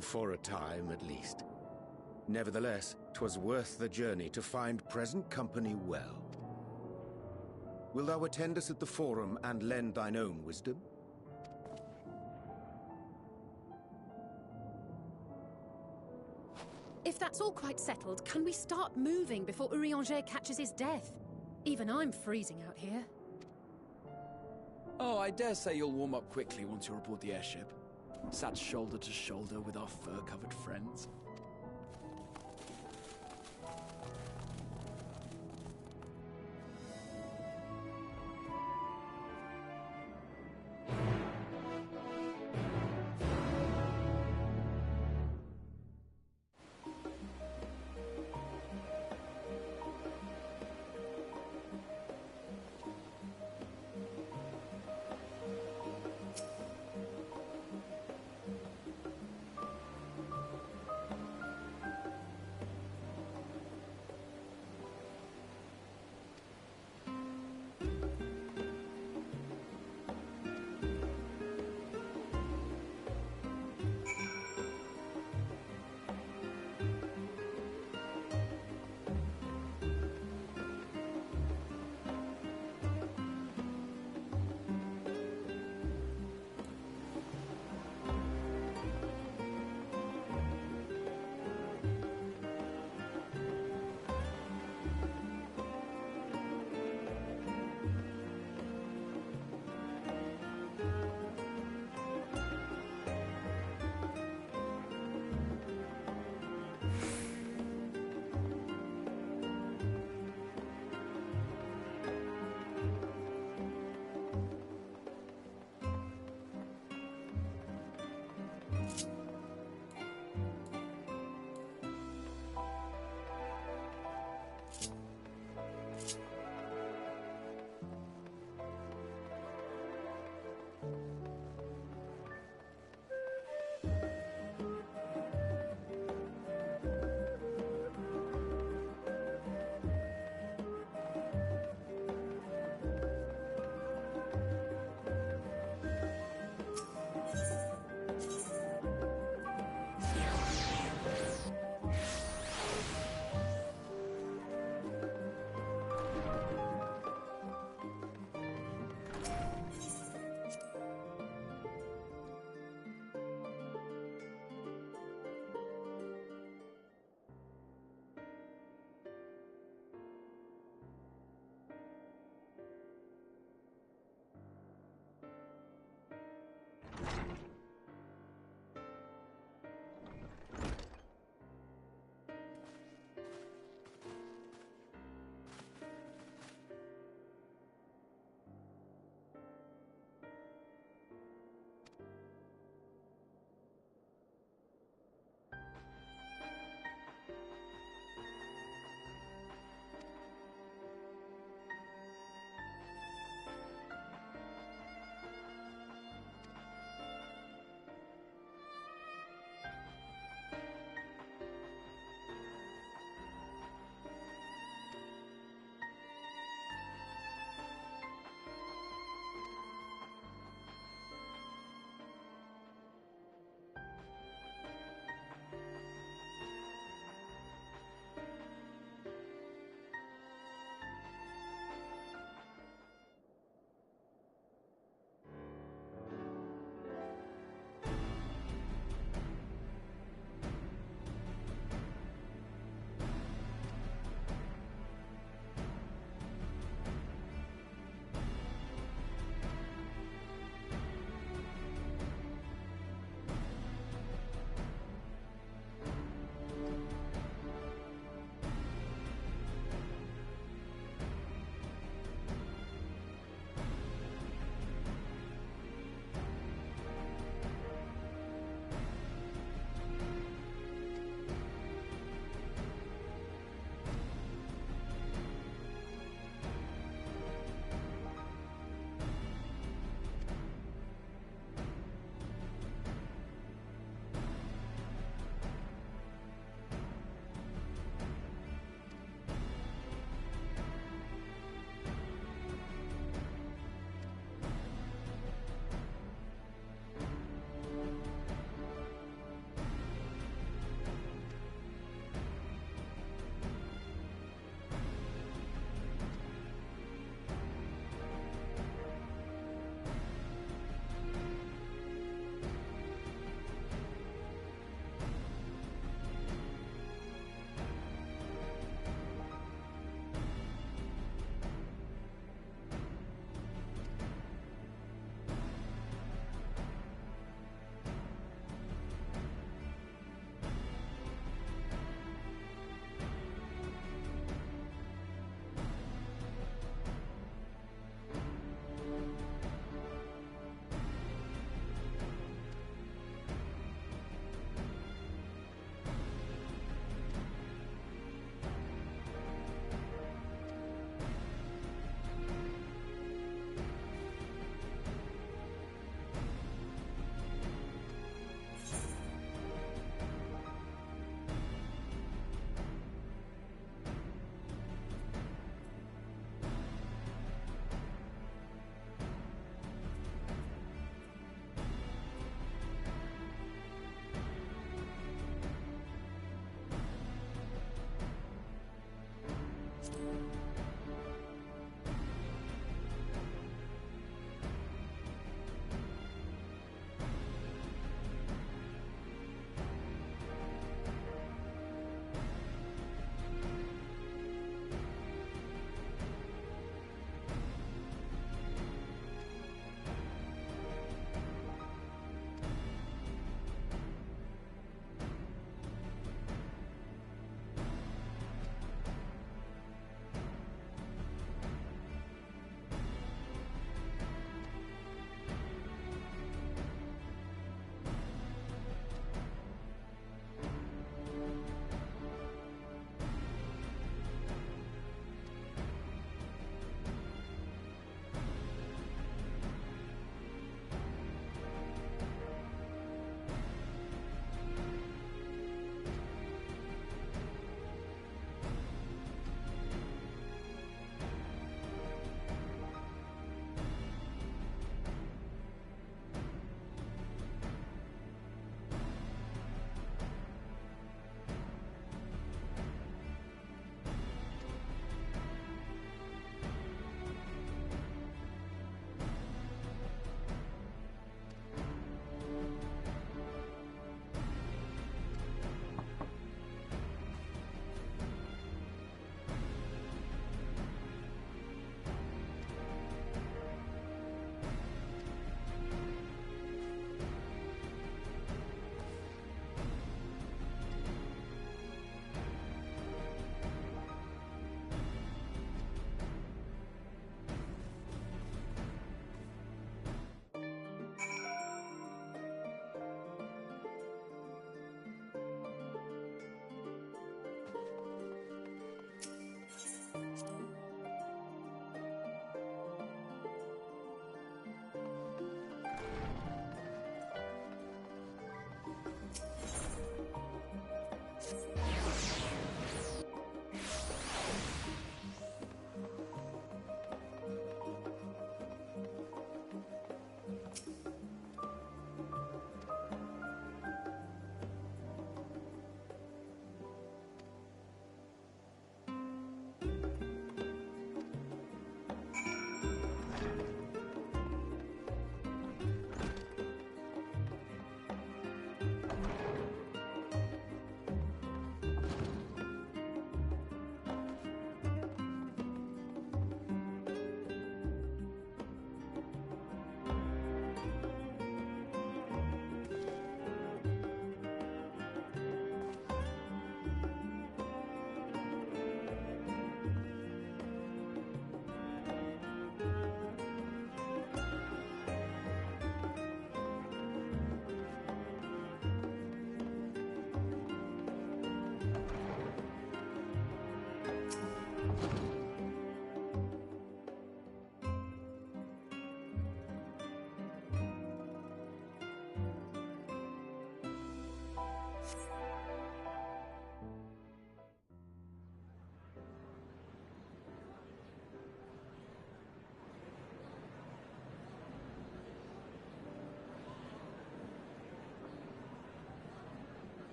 For a time, at least. Nevertheless, 'twas worth the journey to find present company well. Wilt thou attend us at the Forum and lend thine own wisdom? If that's all quite settled, can we start moving before Urianger catches his death? Even I'm freezing out here. Oh, I dare say you'll warm up quickly once you're aboard the airship. Sat shoulder to shoulder with our fur-covered friends.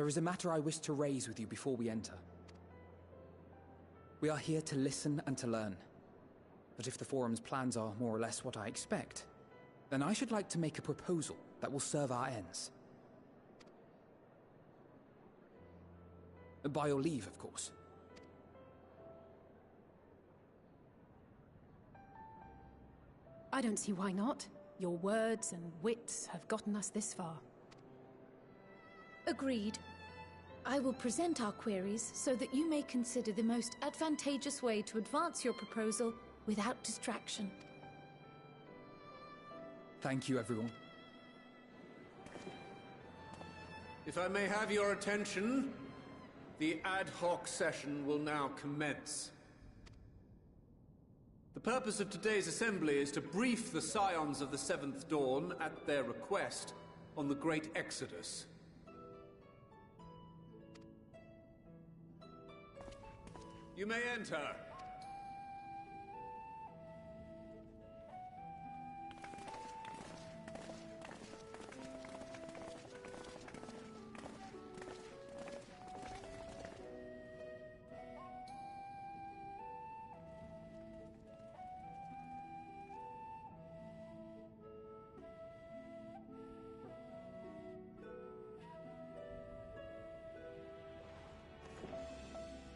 There is a matter I wish to raise with you before we enter. We are here to listen and to learn. But if the Forum's plans are more or less what I expect, then I should like to make a proposal that will serve our ends. By your leave, of course. I don't see why not. Your words and wits have gotten us this far. Agreed. I will present our queries so that you may consider the most advantageous way to advance your proposal without distraction. Thank you, everyone. If I may have your attention, the ad hoc session will now commence. The purpose of today's assembly is to brief the Scions of the Seventh Dawn, at their request, on the Great Exodus. You may enter.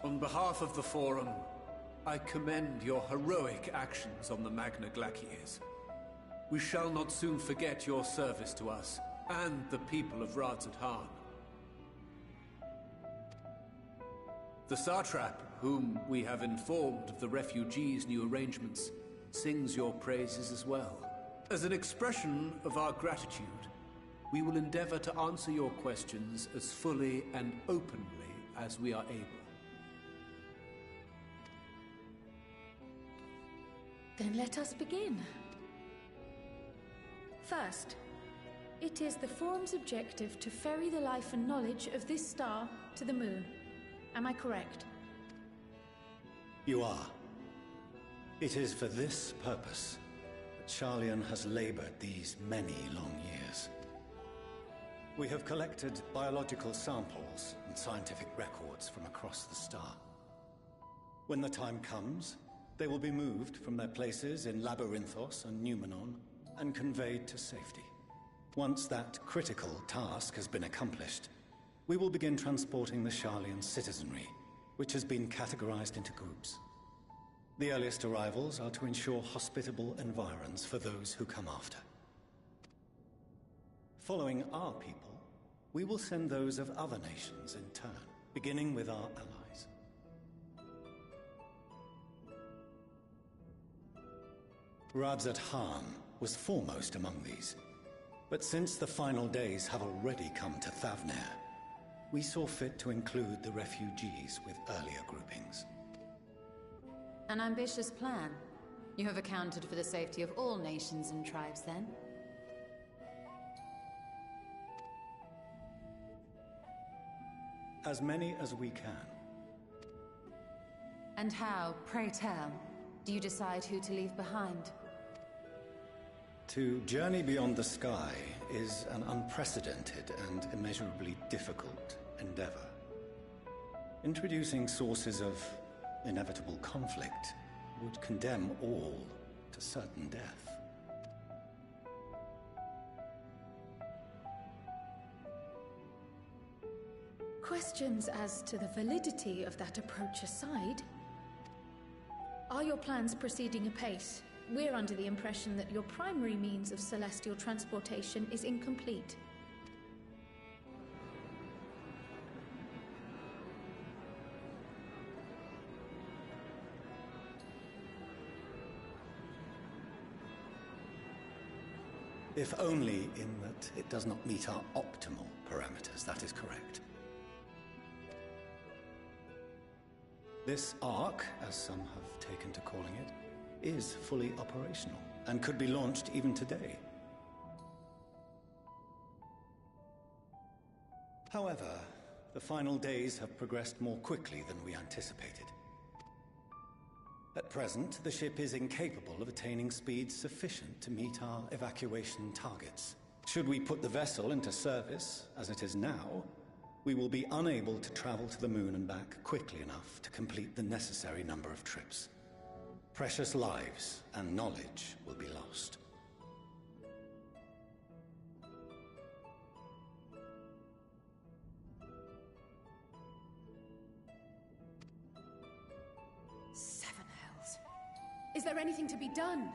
On behalf of the Forum, I commend your heroic actions on the Magna Glacies. We shall not soon forget your service to us and the people of Radz-at-Han. The Satrap, whom we have informed of the refugees' new arrangements, sings your praises as well. As an expression of our gratitude, we will endeavor to answer your questions as fully and openly as we are able. Then let us begin. First, it is the Forum's objective to ferry the life and knowledge of this star to the moon. Am I correct? You are. It is for this purpose that Sharlayan has labored these many long years. We have collected biological samples and scientific records from across the star. When the time comes, they will be moved from their places in Labyrinthos and Numenon and conveyed to safety. Once that critical task has been accomplished, we will begin transporting the Sharlayan citizenry, which has been categorized into groups. The earliest arrivals are to ensure hospitable environs for those who come after. Following our people, we will send those of other nations in turn, beginning with our allies. Radz-at-Han was foremost among these. But since the final days have already come to Thavnair, we saw fit to include the refugees with earlier groupings. An ambitious plan. You have accounted for the safety of all nations and tribes, then? As many as we can. And how, pray tell, do you decide who to leave behind? To journey beyond the sky is an unprecedented and immeasurably difficult endeavor. Introducing sources of inevitable conflict would condemn all to certain death. Questions as to the validity of that approach aside, are your plans proceeding apace? We're under the impression that your primary means of celestial transportation is incomplete. If only in that it does not meet our optimal parameters, that is correct. This Ark, as some have taken to calling it, is fully operational, and could be launched even today. However, the final days have progressed more quickly than we anticipated. At present, the ship is incapable of attaining speeds sufficient to meet our evacuation targets. Should we put the vessel into service, as it is now, we will be unable to travel to the moon and back quickly enough to complete the necessary number of trips. Precious lives and knowledge will be lost. Seven hells. Is there anything to be done?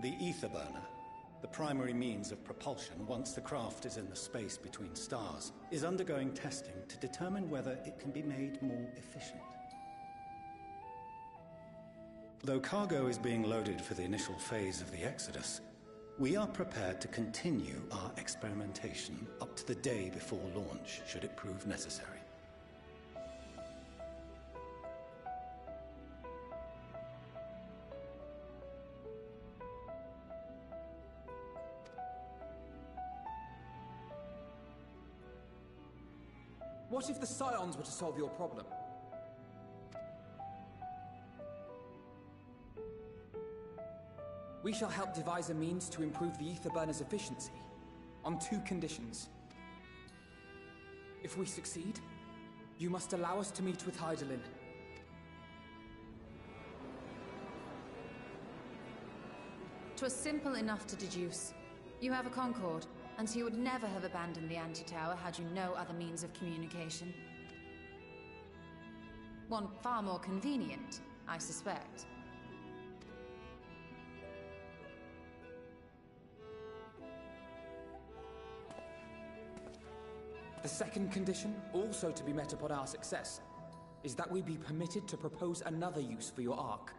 The ether burner, the primary means of propulsion once the craft is in the space between stars, is undergoing testing to determine whether it can be made more efficient. Though cargo is being loaded for the initial phase of the Exodus, we are prepared to continue our experimentation up to the day before launch, should it prove necessary. What if the Scions were to solve your problem? We shall help devise a means to improve the ether burner's efficiency, on 2 conditions. If we succeed, you must allow us to meet with Hydaelyn. 'Twas simple enough to deduce. You have a Concord, and so you would never have abandoned the Anti-Tower had you no other means of communication. One far more convenient, I suspect. The second condition, also to be met upon our success, is that we be permitted to propose another use for your Ark.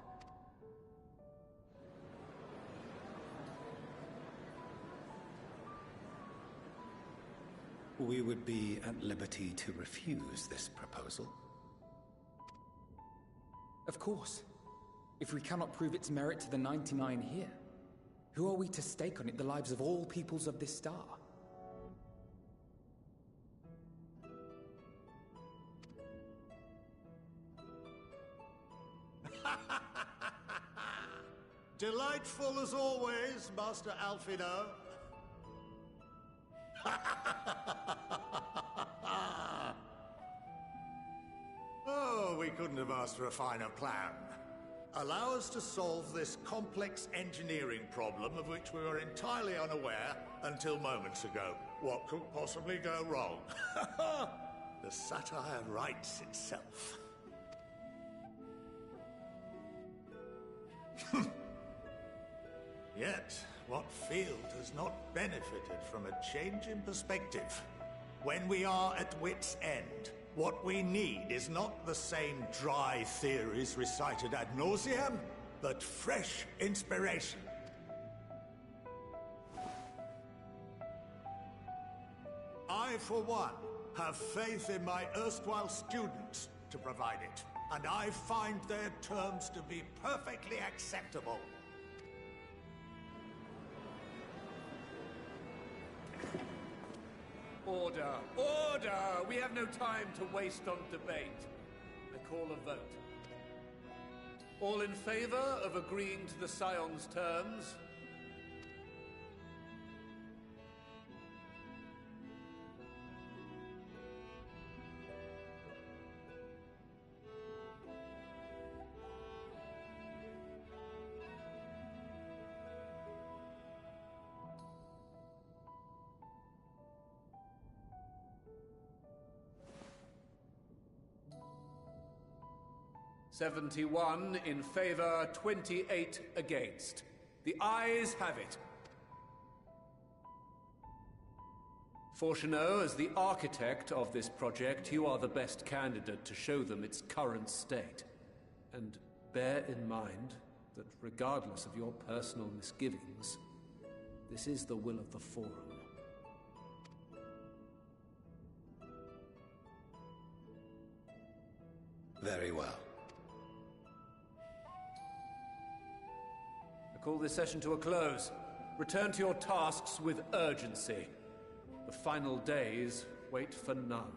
We would be at liberty to refuse this proposal. Of course. If we cannot prove its merit to the 99 here, who are we to stake on it the lives of all peoples of this star? Delightful as always, Master Alphinaud. Oh, we couldn't have asked for a finer plan. Allow us to solve this complex engineering problem of which we were entirely unaware until moments ago. What could possibly go wrong? The satire writes itself. Yet, what field has not benefited from a change in perspective? When we are at wit's end, what we need is not the same dry theories recited ad nauseam, but fresh inspiration. I, for one, have faith in my erstwhile students to provide it, and I find their terms to be perfectly acceptable. Order! Order! We have no time to waste on debate. I call a vote. All in favor of agreeing to the Scion's terms? "71 in favor, 28 against. The ayes have it. Fourcheneau, as the architect of this project, you are the best candidate to show them its current state. And bear in mind that regardless of your personal misgivings, this is the will of the Forum. Very well. Call this session to a close. Return to your tasks with urgency. The final days wait for none.